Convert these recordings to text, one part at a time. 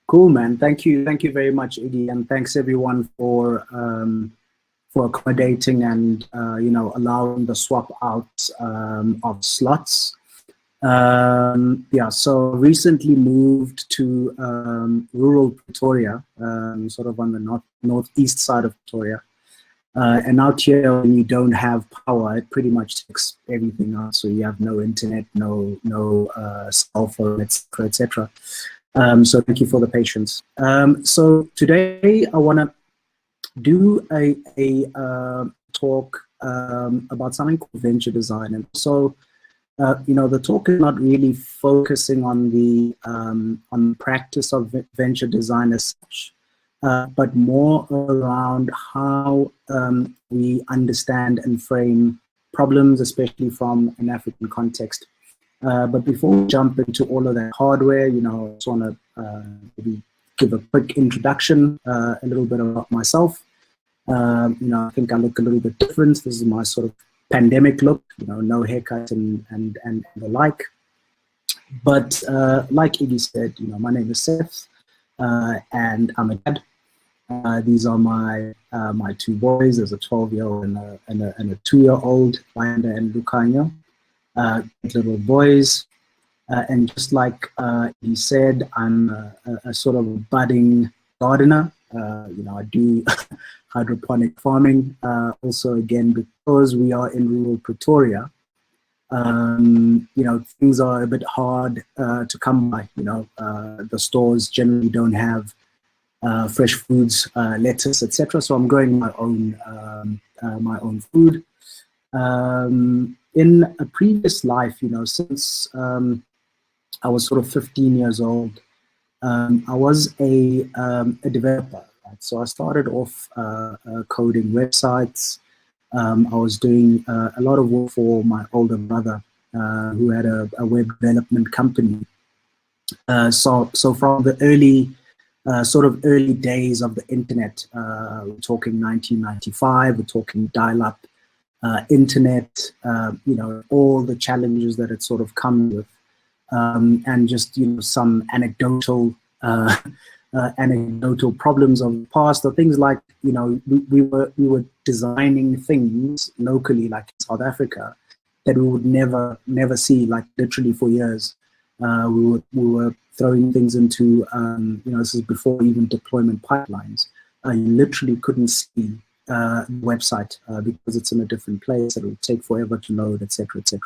Cool, man. Thank you very much, Iggy, and thanks everyone for accommodating and allowing the swap out of slots. Yeah, so recently moved to rural Pretoria, sort of on the northeast side of Pretoria. And out here, when you don't have power, it pretty much takes everything out. So you have no internet, no cell phone, etc., etc. So thank you for the patience. So today I want to do a talk about something called venture design, and so the talk is not really focusing on the practice of venture design as such, but more around how we understand and frame problems, especially from an African context. But before we jump into all of that hardware, I just want to maybe give a quick introduction, a little bit about myself. I think I look a little bit different. This is my sort of pandemic look, no haircut and the like. But like Iggy said, my name is Seth, and I'm a dad. These are my two boys. There's a 12-year-old and a 2-year-old, Wanda and Lukanya. Little boys, and just like he said, I'm a sort of budding gardener. I do hydroponic farming. Also, again, because we are in rural Pretoria, things are a bit hard to come by. The stores generally don't have fresh foods, lettuce, etc. So I'm growing my own food. In a previous life, since I was sort of 15 years old, I was a developer. Right? So I started off coding websites. I was doing a lot of work for my older brother, who had a web development company. So from the early days of the internet, we're talking 1995, we're talking dial-up internet, all the challenges that it sort of comes with, and just some anecdotal problems of the past, or things like we were designing things locally, like in South Africa, that we would never see, like literally for years. We were throwing things into this is before even deployment pipelines. You literally couldn't see website because it's in a different place. It will take forever to load, etc., etc.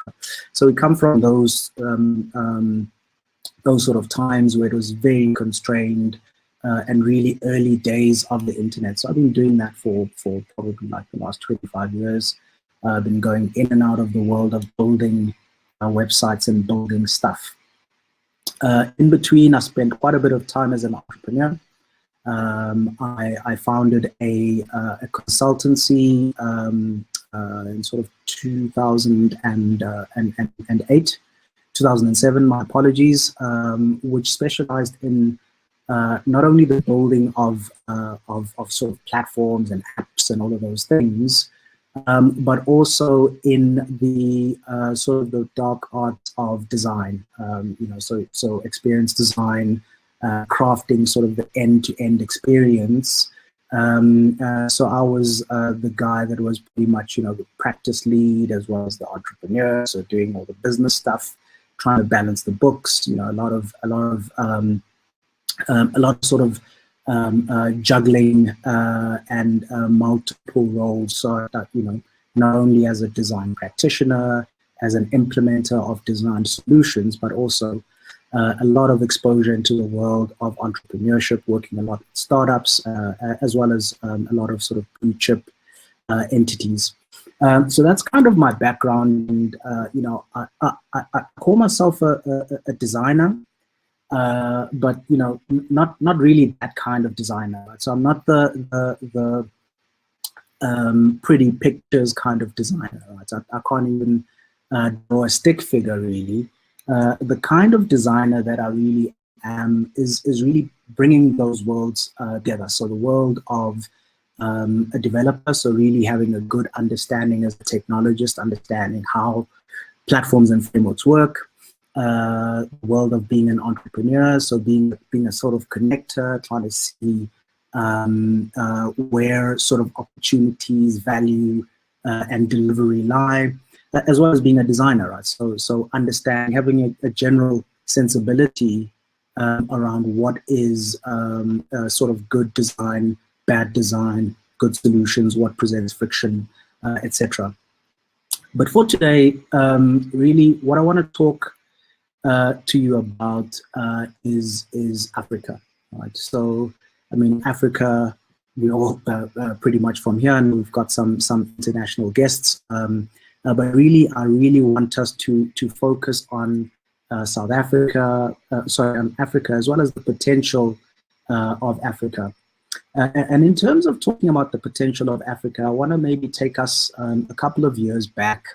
So we come from those sort of times where it was very constrained and really early days of the internet. So I've been doing that for probably like the last 25 years. I've been going in and out of the world of building websites and building stuff. In between, I spent quite a bit of time as an entrepreneur. I founded a consultancy in sort of 2007, my apologies, which specialized in not only the building of sort of platforms and apps and all of those things, but also in the sort of the dark art of design, so experience design, crafting sort of the end-to-end experience. So I was the guy that was pretty much, the practice lead as well as the entrepreneur. So doing all the business stuff, trying to balance the books, a lot of sort of juggling and multiple roles. So not only as a design practitioner, as an implementer of design solutions, but also a lot of exposure into the world of entrepreneurship, working a lot with startups, as well as a lot of sort of blue chip entities. So that's kind of my background, and I call myself a designer, but not really that kind of designer. Right? So I'm not the pretty pictures kind of designer. Right? I can't even draw a stick figure really. The kind of designer that I really am is really bringing those worlds together. So the world of a developer, so really having a good understanding as a technologist, understanding how platforms and frameworks work, world of being an entrepreneur, so being a sort of connector, trying to see where sort of opportunities, value, and delivery lie, as well as being a designer, right? So understanding, having a general sensibility around what is sort of good design, bad design, good solutions, what presents friction, etc. But for today, really, what I want to talk to you about is Africa, right? So, I mean, Africa, we're all pretty much from here, and we've got some international guests. But really, I really want us to focus on South Africa, Africa, as well as the potential of Africa. And in terms of talking about the potential of Africa, I want to maybe take us a couple of years back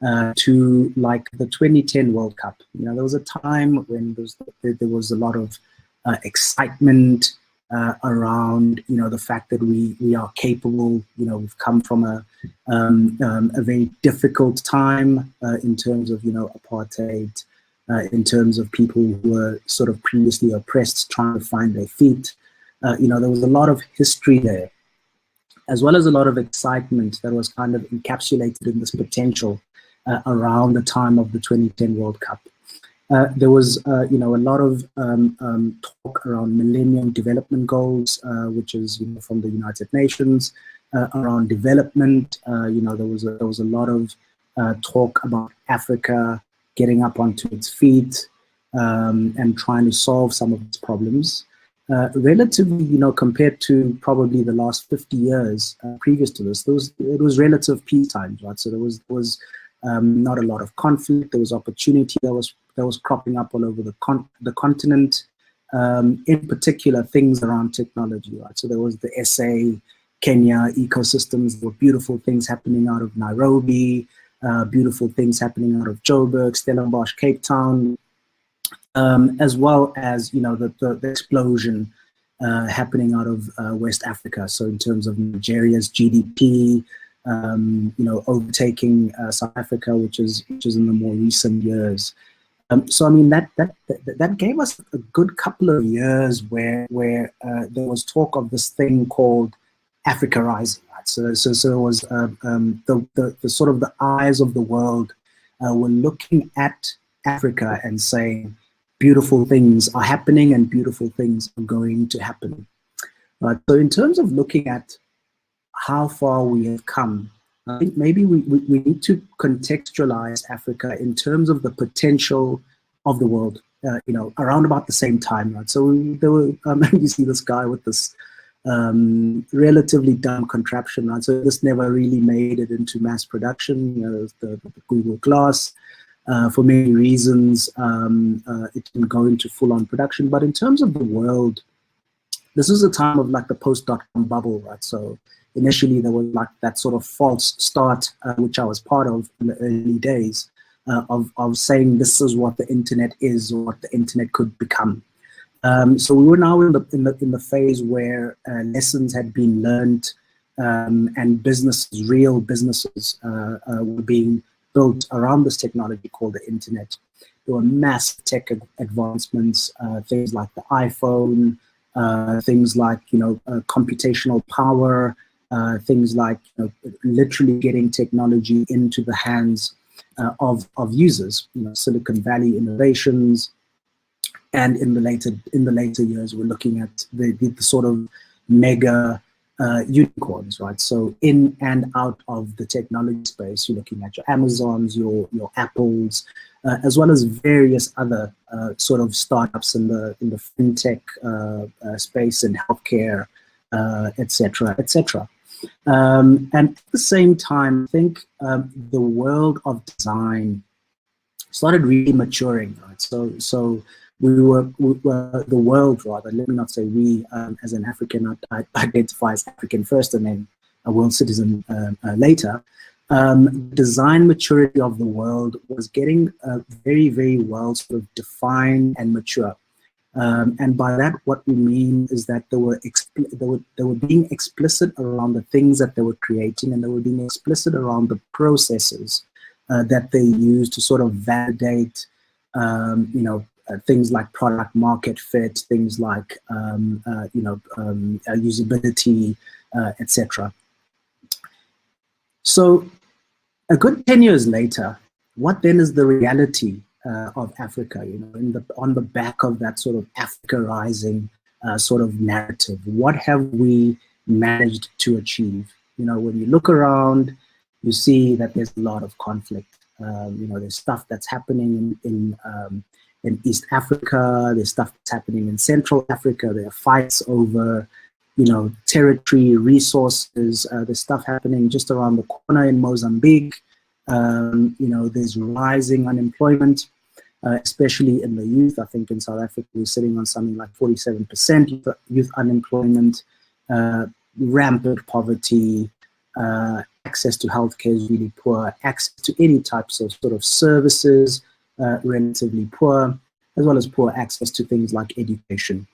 to like the 2010 World Cup. You know, there was a time when there was a lot of excitement around, you know, the fact that we are capable. You know, we've come from a very difficult time in terms of, you know, apartheid, in terms of people who were sort of previously oppressed trying to find their feet. You know, there was a lot of history there, as well as a lot of excitement that was kind of encapsulated in this potential around the time of the 2010 World Cup. There was, you know, a lot of talk around Millennium Development Goals, which is, you know, from the United Nations, around development. You know, there was a lot of talk about Africa getting up onto its feet and trying to solve some of its problems. Relatively, you know, compared to probably the last 50 years previous to this, it was relative peace times, right? So there was not a lot of conflict. There was opportunity that was cropping up all over the continent. In particular, things around technology, right? So there was the SA, Kenya ecosystems. There were beautiful things happening out of Nairobi, beautiful things happening out of Joburg, Stellenbosch, Cape Town. As well as, you know, the explosion happening out of West Africa. So in terms of Nigeria's GDP, you know, overtaking South Africa, which is in the more recent years. So I mean that gave us a good couple of years where there was talk of this thing called Africa Rising. Right? So it was the sort of the eyes of the world were looking at Africa and saying, beautiful things are happening and beautiful things are going to happen. Right? So in terms of looking at how far we have come, I think maybe we need to contextualize Africa in terms of the potential of the world, you know, around about the same time. Right? So there were, you see this guy with this relatively dumb contraption. Right? So this never really made it into mass production, you know, the Google Glass. For many reasons, it didn't go into full-on production. But in terms of the world, this is a time of like the post-dot-com bubble, right? So initially there was like that sort of false start, which I was part of in the early days, of saying this is what the internet is or what the internet could become. So we were now in the phase where lessons had been learned, and businesses, real businesses, were being built around this technology called the internet. There were massive tech advancements, things like the iPhone, things like, you know, computational power, things like, you know, literally getting technology into the hands of users. You know, Silicone Valley innovations, and in the later years, we're looking at the sort of mega unicorns, right? So in and out of the technology space, you're looking at your Amazons, your Apples, as well as various other sort of startups in the fintech space and healthcare, etc., etc. And at the same time, I think the world of design started really maturing, right? So we were the world, rather, let me not say we, as an African, I identify as African first and then a world citizen later. Design maturity of the world was getting very, very well sort of defined and mature. And by that, what we mean is that they were being explicit around the things that they were creating, and they were being explicit around the processes that they used to sort of validate things like product market fit, things like usability, etc. So a good 10 years later, what then is the reality of Africa? On the back of that sort of Africa rising sort of narrative, what have we managed to achieve? When you look around, you see that there's a lot of conflict. There's stuff that's happening in East Africa. There's stuff that's happening in Central Africa. There are fights over, territory, resources. There's stuff happening just around the corner in Mozambique. There's rising unemployment, especially in the youth. I think in South Africa, we're sitting on something like 47% youth unemployment, rampant poverty, access to healthcare is really poor, access to any types of sort of services, relatively poor, as well as poor access to things like education.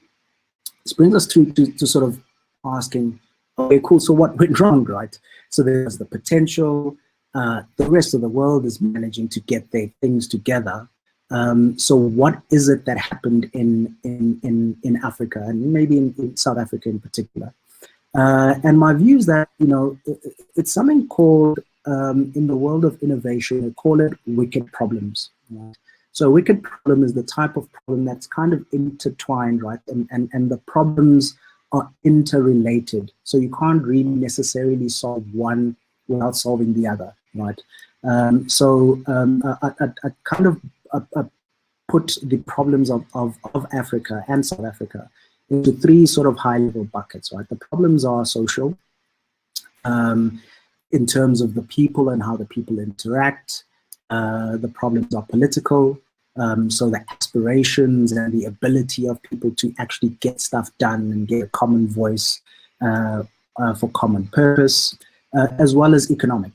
This brings us to sort of asking, okay, cool, so what went wrong, right? So there's the potential, the rest of the world is managing to get their things together. So what is it that happened in Africa, and maybe in South Africa in particular? And my view is that, it's something called, in the world of innovation, they call it wicked problems. Right? So a wicked problem is the type of problem that's kind of intertwined, right? And the problems are interrelated. So you can't really necessarily solve one without solving the other, right? I kind of put the problems of Africa and South Africa into three sort of high-level buckets, right? The problems are social, in terms of the people and how the people interact. The problems are political, so the aspirations and the ability of people to actually get stuff done and get a common voice for common purpose, as well as economic.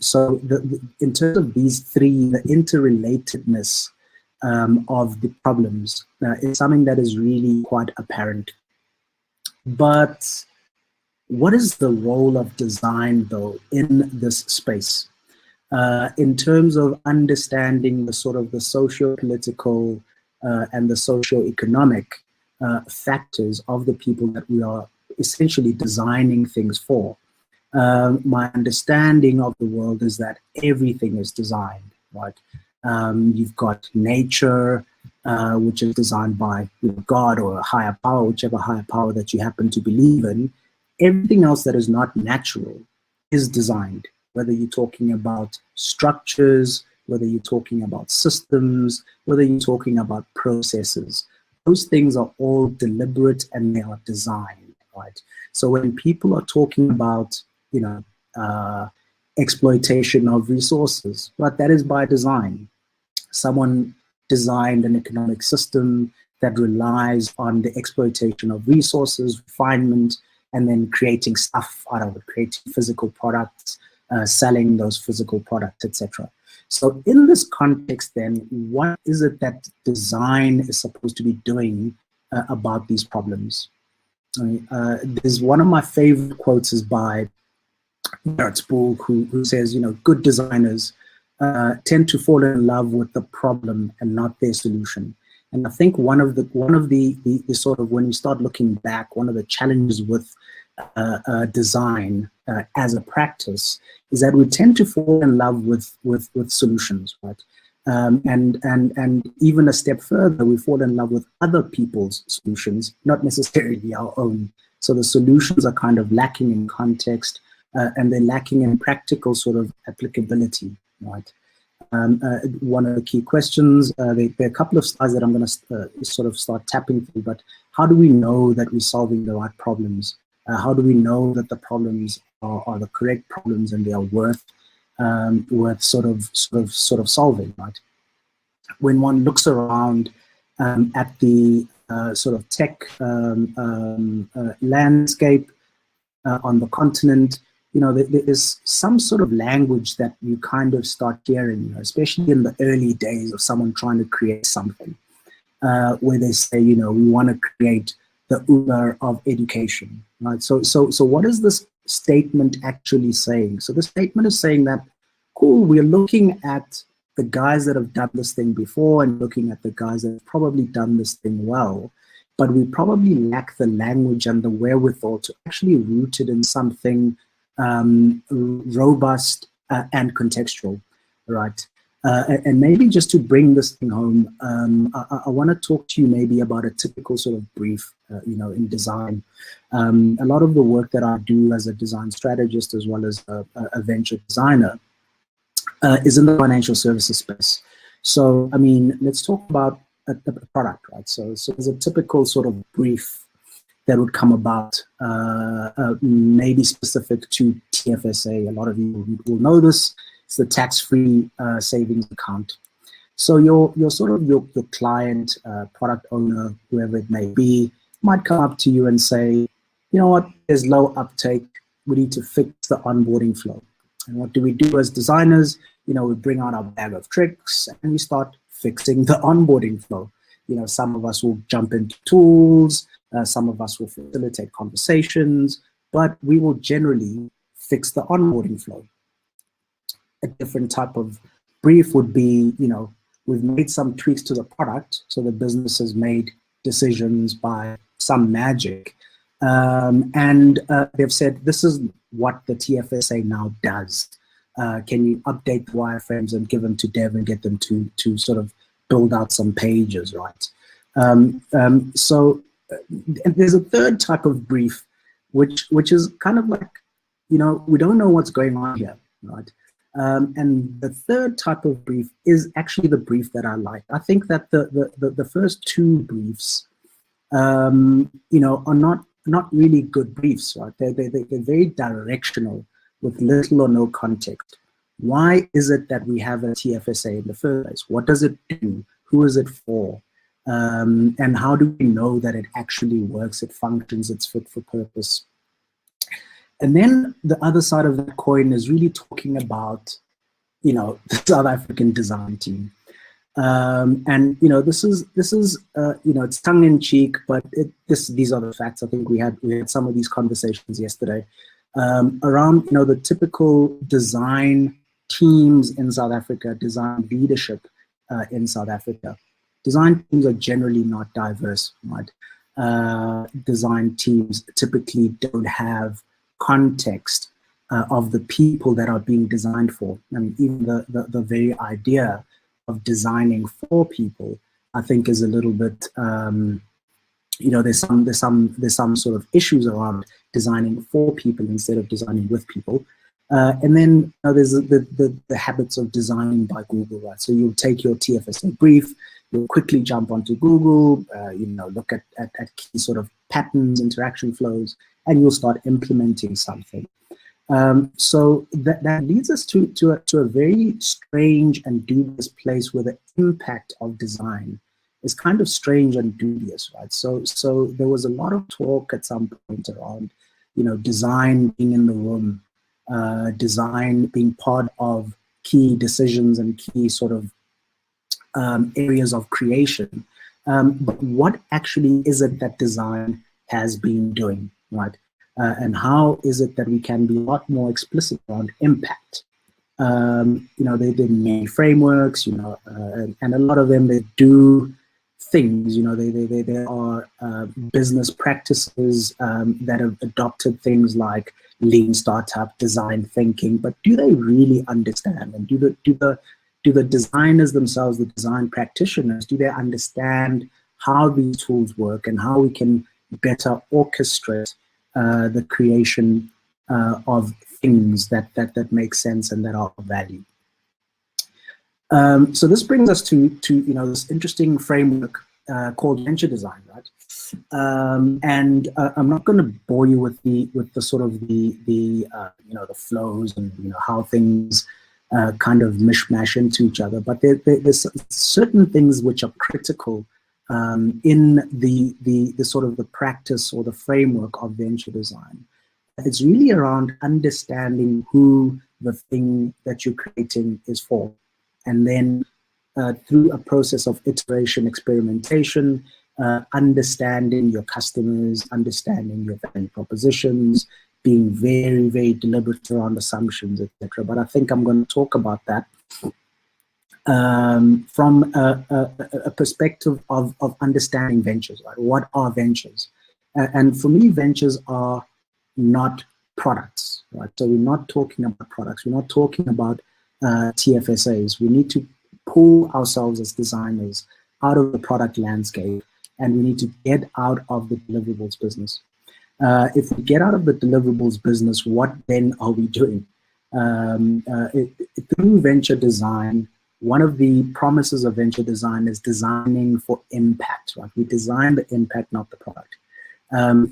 So in terms of these three, the interrelatedness of the problems is something that is really quite apparent. But what is the role of design, though, in this space? In terms of understanding the sort of the socio-political and the socio-economic factors of the people that we are essentially designing things for. My understanding of the world is that everything is designed, right? You've got nature, which is designed by God or a higher power, whichever higher power that you happen to believe in. Everything else that is not natural is designed, whether you're talking about structures, whether you're talking about systems, whether you're talking about processes. Those things are all deliberate and they are designed, right? So when people are talking about, exploitation of resources, right, that is by design. Someone designed an economic system that relies on the exploitation of resources, refinement, and then creating stuff out of it, creating physical products, selling those physical products, etc. So in this context then, what is it that design is supposed to be doing about these problems? There's one of my favorite quotes is by Mbhele, who says, good designers tend to fall in love with the problem and not their solution. And I think one of the sort of, when you start looking back, one of the challenges with design as a practice is that we tend to fall in love with solutions, right? And even a step further, we fall in love with other people's solutions, not necessarily our own. So the solutions are kind of lacking in context, and they're lacking in practical sort of applicability, right? One of the key questions, there are a couple of slides that I'm going to sort of start tapping through, but how do we know that we're solving the right problems? How do we know that the problems are the correct problems and they are worth sort of solving, right? When one looks around at the sort of tech landscape on the continent, there is some sort of language that you kind of start hearing, especially in the early days of someone trying to create something, where they say, we want to create the Uber of education, right? So what is this statement actually saying? So the statement is saying that, cool, we're looking at the guys that have done this thing before and looking at the guys that have probably done this thing well, but we probably lack the language and the wherewithal to actually root it in something robust and contextual, right? And maybe just to bring this thing home, I want to talk to you maybe about a typical sort of brief, in design. A lot of the work that I do as a design strategist as well as a venture designer is in the financial services space. So, I mean, let's talk about a product, right? So there's a typical sort of brief that would come about, maybe specific to TFSA. A lot of you will know this. It's the tax-free savings account. So your client, product owner, whoever it may be, might come up to you and say, you know what, there's low uptake. We need to fix the onboarding flow. And what do we do as designers? We bring out our bag of tricks and we start fixing the onboarding flow. Some of us will jump into tools, some of us will facilitate conversations, but we will generally fix the onboarding flow. A different type of brief would be, we've made some tweaks to the product, so the business has made decisions by some magic, and they've said, this is what the TFSA now does. Can you update the wireframes and give them to Dev and get them to sort of build out some pages, right? So there's a third type of brief, which is kind of like, we don't know what's going on here, right? And the third type of brief is actually the brief that I like. I think that the first two briefs, are not really good briefs, right? They're very directional with little or no context. Why is it that we have a TFSA in the first place? What does it do? Who is it for? And how do we know that it actually works, it functions, it's fit for purpose? And then the other side of the coin is really talking about, the South African design team. And this is it's tongue in cheek, but these are the facts. I think we had some of these conversations yesterday around the typical design teams in South Africa, design leadership in South Africa. Design teams are generally not diverse, right? Design teams typically don't have context of the people that are being designed for. I mean, even the very idea of designing for people, I think, is a little bit, there's some sort of issues around designing for people instead of designing with people. And then there's the habits of designing by Google, right? So you'll take your TFSA brief, you'll quickly jump onto Google, look at key sort of patterns, interaction flows, and you'll start implementing something. So that leads us to a very strange and dubious place where the impact of design is kind of strange and dubious, right? So there was a lot of talk at some point around, design being in the room, design being part of key decisions and key sort of areas of creation. But what actually is it that design has been doing, right? And how is it that we can be a lot more explicit around impact? They did many frameworks, and a lot of them, they do things, there are business practices that have adopted things like lean startup, design thinking, but do they really understand? And do the designers themselves, the design practitioners, do they understand how these tools work and how we can better orchestrate the creation of things that make sense and that are of value? So this brings us to this interesting framework called venture design, right? And I'm not going to bore you with the sort of the flows and how things kind of mishmash into each other, but there's certain things which are critical in the sort of the practice or the framework of venture design. It's really around understanding who the thing that you're creating is for, and then through a process of iteration, experimentation, understanding your customers, understanding your value propositions, being very, very deliberate around assumptions, etc. But I think I'm going to talk about that from a perspective of understanding ventures. Right? What are ventures? And for me, ventures are not products. Right? So we're not talking about products. We're not talking about TFSAs. We need to pull ourselves as designers out of the product landscape, and we need to get out of the deliverables business. If we get out of the deliverables business, what then are we doing? Through venture design, one of the promises of venture design is designing for impact. Right? We design the impact, not the product.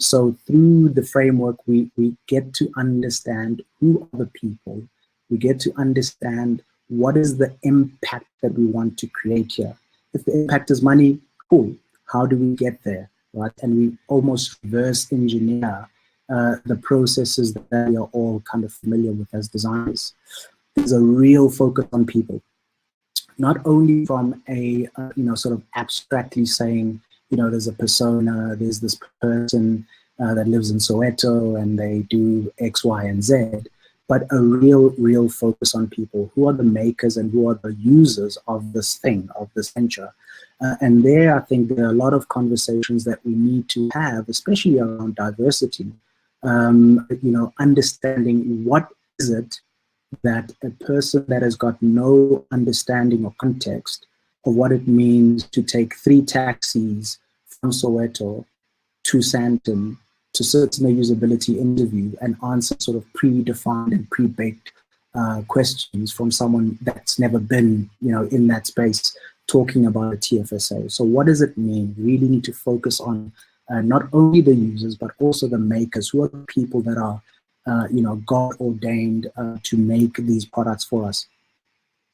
So through the framework, we get to understand who are the people. We get to understand what is the impact that we want to create here. If the impact is money, cool. How do we get there? Right? And we almost reverse engineer the processes that we are all kind of familiar with as designers. There's a real focus on people, not only from a sort of abstractly saying, there's a persona, there's this person that lives in Soweto and they do X, Y, and Z, but a real focus on people. Who are the makers and who are the users of this thing, of this venture? And there, I think there are a lot of conversations that we need to have, especially around diversity. Understanding what is it that a person that has got no understanding or context of what it means to take 3 taxis from Soweto to Sandton to sit in a usability interview and answer sort of predefined and pre-baked questions from someone that's never been, in that space talking about a TFSA. So what does it mean? We really need to focus on not only the users, but also the makers, who are the people that are God ordained to make these products for us.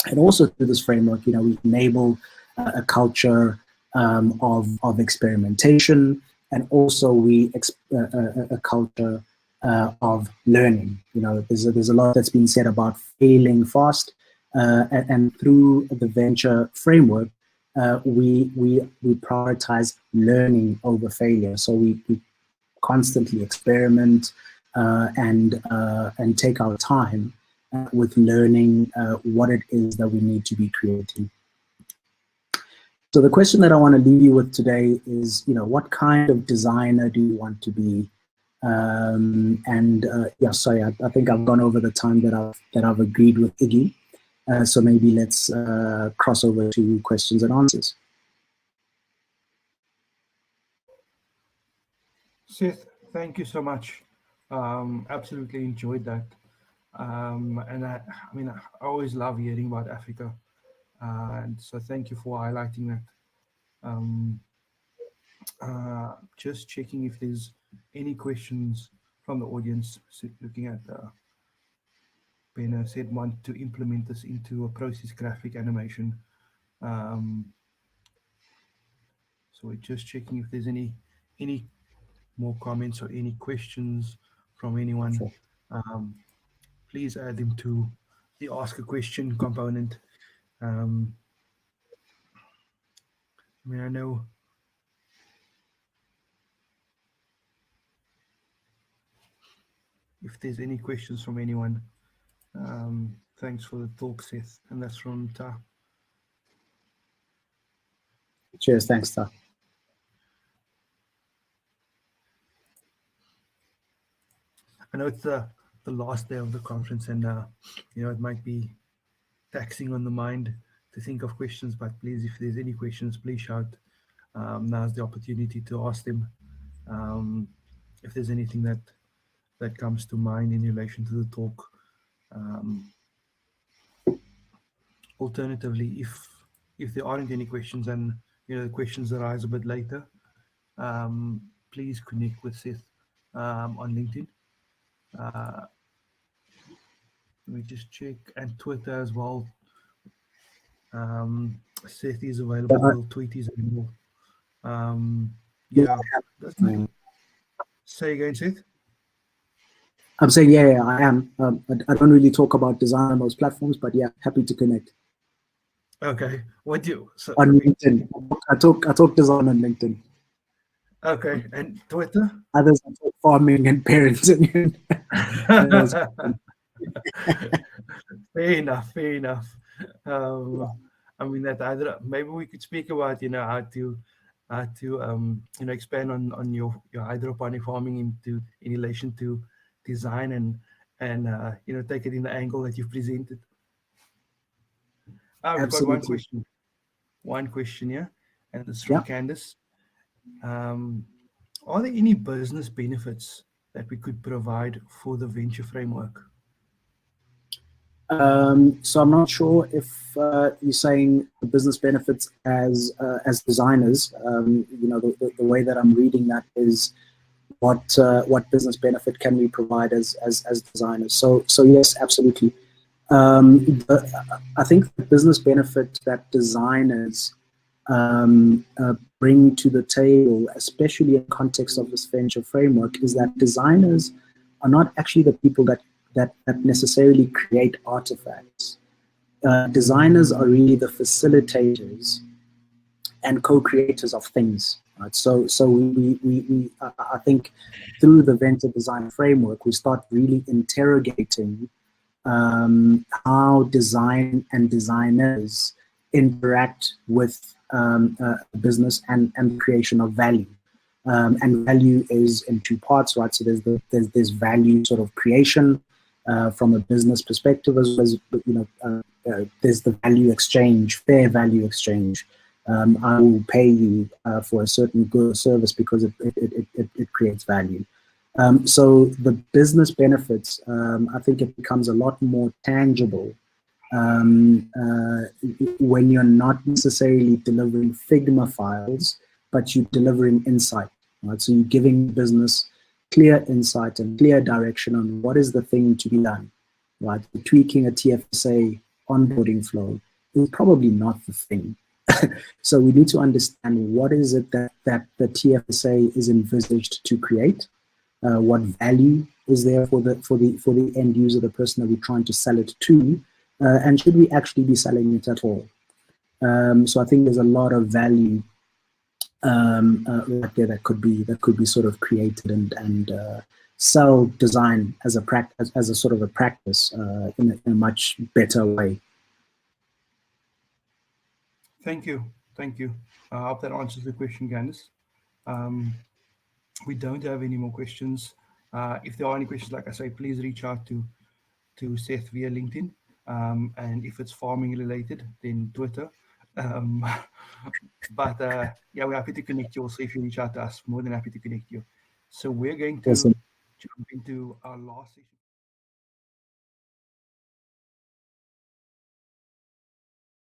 And also through this framework, we enable a culture of experimentation, and also a culture of learning. There's a lot that's been said about failing fast, and through the venture framework, we prioritize learning over failure. So we constantly experiment and take our time with learning what it is that we need to be creating. So the question that I want to leave you with today is, what kind of designer do you want to be? Sorry, I think I've gone over the time that I've agreed with Iggy. So maybe let's cross over to questions and answers. Seth, thank you so much. Absolutely enjoyed that. And I always love hearing about Africa. And so thank you for highlighting that. Just checking if there's any questions from the audience. So looking at Bena said want to implement this into a process graphic animation. So we're just checking if there's any more comments or any questions from anyone. Sure. Please add them to the ask a question component. I know if there's any questions from anyone. Thanks for the talk, Seth. And that's from Ta. Cheers, thanks, Ta. I know it's the last day of the conference, and it might be taxing on the mind to think of questions, but please, if there's any questions, please shout. Now's the opportunity to ask them. If there's anything that comes to mind in relation to the talk. Alternatively, if there aren't any questions and the questions arise a bit later, please connect with Seth on LinkedIn. Let me just check, and Twitter as well. Seth is available. Will tweet is available. That's nice. Say again, Seth. I'm saying, yeah, I am. I don't really talk about design on those platforms, but yeah, happy to connect. Okay. What do you? So, on LinkedIn. I talk design on LinkedIn. Okay, and Twitter? Others I talk farming and parenting. Fair enough. I mean, that either maybe we could speak about, how to expand on your hydroponic farming in relation to design and take it in the angle that you've presented. We've got Absolutely. one question here, and it's from Yeah. Candice. Are there any business benefits that we could provide for the venture framework? So I'm not sure if you're saying the business benefits as designers. The way that I'm reading that is what business benefit can we provide as designers. So yes, absolutely. I think the business benefit that designers bring to the table, especially in context of this venture framework, is that designers are not actually the people that necessarily create artifacts. Designers are really the facilitators and co-creators of things. Right? So I think through the venture design framework, we start really interrogating how design and designers interact with business and the creation of value. And value is in two parts, right? So there's value sort of creation from a business perspective, as well as there's the value exchange, fair value exchange. I will pay you for a certain good or service because it creates value. So the business benefits, I think it becomes a lot more tangible when you're not necessarily delivering Figma files, but you're delivering insight. Right? So you're giving business clear insight and clear direction on what is the thing to be done. Right? Tweaking a TFSA onboarding flow is probably not the thing. So we need to understand what is it that the TFSA is envisaged to create. What value is there for the end user, the person that we're trying to sell it to, and should we actually be selling it at all? So I think there's a lot of value right there that could be sort of created and sell design as a practice, as a sort of a practice in a much better way. Thank you. I hope that answers the question, Candice. We don't have any more questions. If there are any questions, like I say, please reach out to Seth via LinkedIn. And if it's farming related, then Twitter. But yeah, we're happy to connect you also. If you reach out to us, more than happy to connect you. So we're going to jump into our last session.